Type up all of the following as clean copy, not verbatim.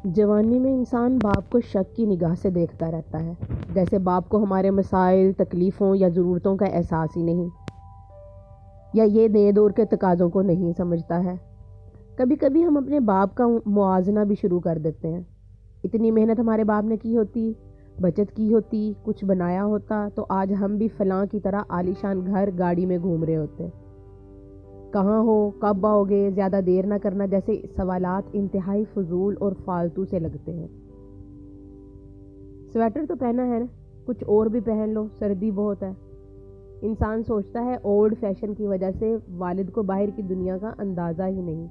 جوانی میں انسان باپ کو شک کی نگاہ سے دیکھتا رہتا ہے، جیسے باپ کو ہمارے مسائل، تکلیفوں یا ضرورتوں کا احساس ہی نہیں، یا یہ نئے دور کے تقاضوں کو نہیں سمجھتا ہے۔ کبھی کبھی ہم اپنے باپ کا موازنہ بھی شروع کر دیتے ہیں۔ اتنی محنت ہمارے باپ نے کی ہوتی، بچت کی ہوتی، کچھ بنایا ہوتا، تو آج ہم بھی فلاں کی طرح عالیشان گھر گاڑی میں گھوم رہے ہوتے۔ کہاں ہو، کب آؤ گے، زیادہ دیر نہ کرنا جیسے سوالات انتہائی فضول اور فالتو سے لگتے ہیں۔ سویٹر تو پہنا ہے نا، کچھ اور بھی پہن لو، سردی بہت ہے۔ انسان سوچتا ہے اولڈ فیشن کی وجہ سے والد کو باہر کی دنیا کا اندازہ ہی نہیں۔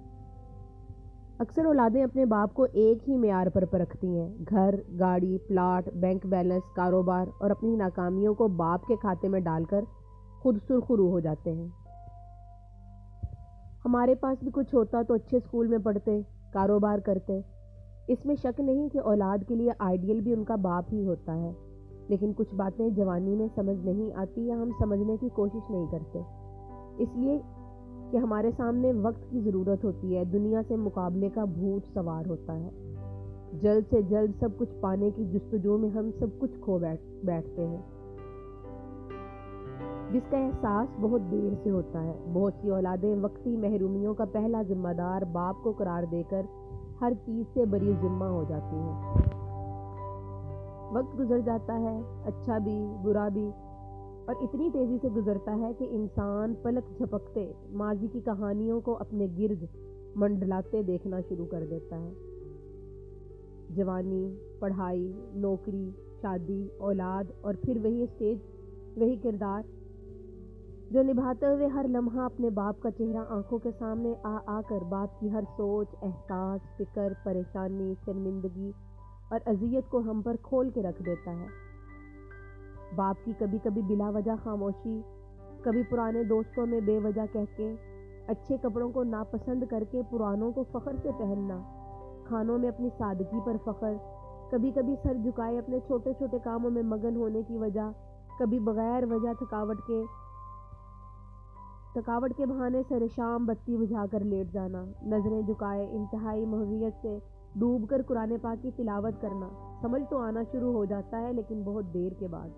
اکثر اولادیں اپنے باپ کو ایک ہی معیار پر پرکھتی ہیں، گھر، گاڑی، پلاٹ، بینک بیلنس، کاروبار، اور اپنی ناکامیوں کو باپ کے کھاتے میں ڈال کر خود سرخرو ہو جاتے ہیں۔ ہمارے پاس بھی کچھ ہوتا تو اچھے اسکول میں پڑھتے، کاروبار کرتے۔ اس میں شک نہیں کہ اولاد کے لیے آئیڈیل بھی ان کا باپ ہی ہوتا ہے، لیکن کچھ باتیں جوانی میں سمجھ نہیں آتی یا ہم سمجھنے کی کوشش نہیں کرتے، اس لیے کہ ہمارے سامنے وقت کی ضرورت ہوتی ہے، دنیا سے مقابلے کا بھوت سوار ہوتا ہے، جلد سے جلد سب کچھ پانے کی جستجو میں ہم سب کچھ کھو بیٹھتے ہیں، جس کا احساس بہت دیر سے ہوتا ہے۔ بہت سی اولادیں وقتی محرومیوں کا پہلا ذمہ دار باپ کو قرار دے کر ہر چیز سے بری ذمہ ہو جاتی ہیں۔ وقت گزر جاتا ہے، اچھا بھی برا بھی، اور اتنی تیزی سے گزرتا ہے کہ انسان پلک جھپکتے ماضی کی کہانیوں کو اپنے گرد منڈلاتے دیکھنا شروع کر دیتا ہے۔ جوانی، پڑھائی، نوکری، شادی، اولاد، اور پھر وہی اسٹیج، وہی کردار جو نبھاتے ہوئے ہر لمحہ اپنے باپ کا چہرہ آنکھوں کے سامنے آ کر باپ کی ہر سوچ، احساس، فکر، پریشانی، شرمندگی اور اذیت کو ہم پر کھول کے رکھ دیتا ہے۔ باپ کی کبھی کبھی بلا وجہ خاموشی، کبھی پرانے دوستوں میں بے وجہ کہہ کے، اچھے کپڑوں کو ناپسند کر کے پرانوں کو فخر سے پہننا، کھانوں میں اپنی سادگی پر فخر، کبھی کبھی سر جھکائے اپنے چھوٹے چھوٹے کاموں میں مگن ہونے کی وجہ، کبھی بغیر وجہ تھکاوٹ کے بہانے سر شام بتی بجھا کر لیٹ جانا، نظریں جھکائے انتہائی محویت سے ڈوب کر قرآن پاک کی تلاوت کرنا۔ سمجھ تو آنا شروع ہو جاتا ہے، لیکن بہت دیر کے بعد،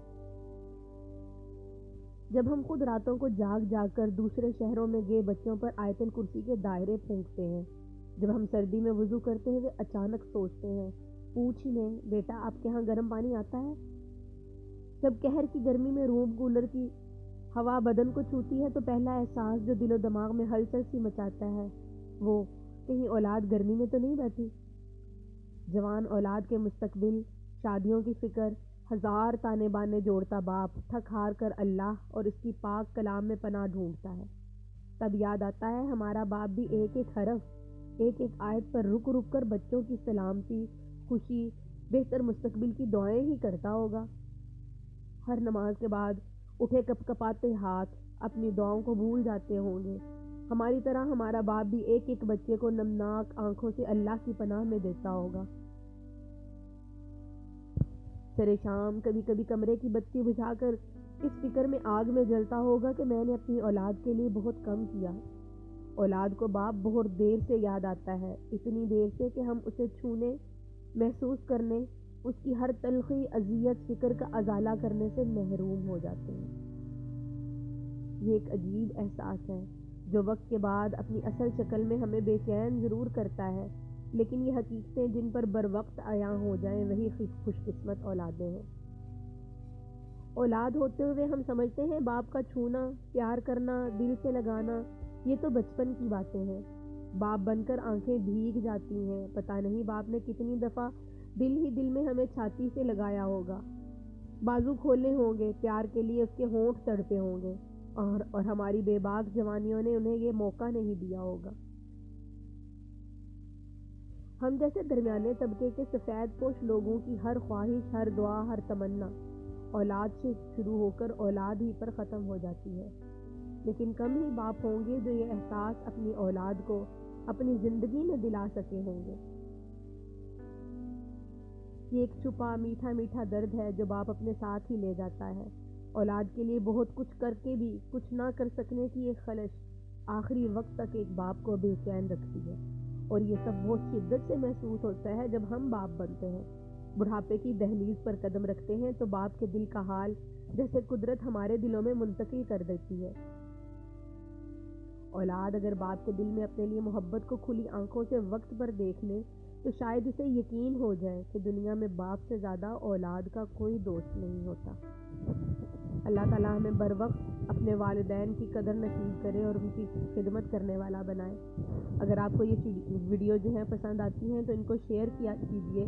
جب ہم خود راتوں کو جاگ کر دوسرے شہروں میں گئے بچوں پر آیت الکرسی کے دائرے پھونکتے ہیں، جب ہم سردی میں وضو کرتے ہوئے اچانک سوچتے ہیں، پوچھ ہی لیں بیٹا آپ کے ہاں گرم پانی آتا ہے؟ جب قہر کی گرمی میں روم کولر کی ہوا بدن کو چھوتی ہے تو پہلا احساس جو دل و دماغ میں ہلچل سی مچاتا ہے وہ کہیں اولاد گرمی میں تو نہیں بیٹھی۔ جوان اولاد کے مستقبل، شادیوں کی فکر، ہزار تانے بانے جوڑتا باپ تھک ہار کر اللہ اور اس کی پاک کلام میں پناہ ڈھونڈتا ہے۔ تب یاد آتا ہے ہمارا باپ بھی ایک ایک حرف، ایک ایک آیت پر رک کر بچوں کی سلامتی، خوشی، بہتر مستقبل کی دعائیں ہی کرتا ہوگا۔ ہر نماز کے بعد اٹھے کپ کپاتے ہاتھ اپنی دعاؤں کو بھول جاتے ہوں گے۔ ہماری طرح ہمارا باپ بھی ایک ایک بچے کو نمناک آنکھوں سے اللہ کی پناہ میں دیتا ہوگا۔ سر شام کبھی کبھی کمرے کی بتی بجھا کر اس فکر میں آگ میں جلتا ہوگا کہ میں نے اپنی اولاد کے لیے بہت کم کیا۔ اولاد کو باپ بہت دیر سے یاد آتا ہے، اتنی دیر سے کہ ہم اسے چھونے، محسوس کرنے، اس کی ہر تلخی، اذیت، فکر کا ازالہ کرنے سے محروم ہو جاتے ہیں۔ یہ ایک عجیب احساس ہے جو وقت کے بعد اپنی اصل شکل میں ہمیں بے چین ضرور کرتا ہے، لیکن یہ حقیقتیں جن پر بر وقت عیاں ہو جائیں وہی خوش قسمت اولادیں ہیں۔ اولاد ہوتے ہوئے ہم سمجھتے ہیں باپ کا چھونا، پیار کرنا، دل سے لگانا یہ تو بچپن کی باتیں ہیں۔ باپ بن کر آنکھیں بھیگ جاتی ہیں، پتہ نہیں باپ نے کتنی دفعہ دل ہی دل میں ہمیں چھاتی سے لگایا ہوگا، بازو کھولے ہوں گے پیار کے لیے، اس کے ہونٹ تڑپے ہوں گے، اور ہماری بے باک جوانیوں نے انہیں یہ موقع نہیں دیا ہوگا۔ ہم جیسے درمیانے طبقے کے سفید پوش لوگوں کی ہر خواہش، ہر دعا، ہر تمنا اولاد سے شروع ہو کر اولاد ہی پر ختم ہو جاتی ہے، لیکن کم ہی باپ ہوں گے جو یہ احساس اپنی اولاد کو اپنی زندگی میں دلا سکے ہوں گے۔ یہ ایک چھپا میٹھا میٹھا درد ہے جو باپ اپنے ساتھ ہی لے جاتا ہے۔ اولاد کے لیے بہت کچھ کر کے بھی کچھ نہ کر سکنے کی ایک خلش آخری وقت تک ایک باپ کو بے چین رکھتی ہے۔ اور یہ سب بہت شدت سے محسوس ہوتا ہے جب ہم باپ بنتے ہیں، بڑھاپے کی دہلیز پر قدم رکھتے ہیں تو باپ کے دل کا حال جیسے قدرت ہمارے دلوں میں منتقل کر دیتی ہے۔ اولاد اگر باپ کے دل میں اپنے لیے محبت کو کھلی آنکھوں سے وقت پر دیکھ لے تو شاید اسے یقین ہو جائے کہ دنیا میں باپ سے زیادہ اولاد کا کوئی دوست نہیں ہوتا۔ اللہ تعالیٰ ہمیں بر وقت اپنے والدین کی قدر نصیب کرے اور ان کی خدمت کرنے والا بنائے۔ اگر آپ کو یہ ویڈیو جو ہے پسند آتی ہیں تو ان کو شیئر کیجیے،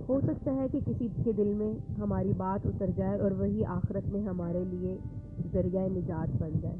ہو سکتا ہے کہ کسی کے دل میں ہماری بات اتر جائے اور وہی آخرت میں ہمارے لیے ذریعہ نجات بن جائے۔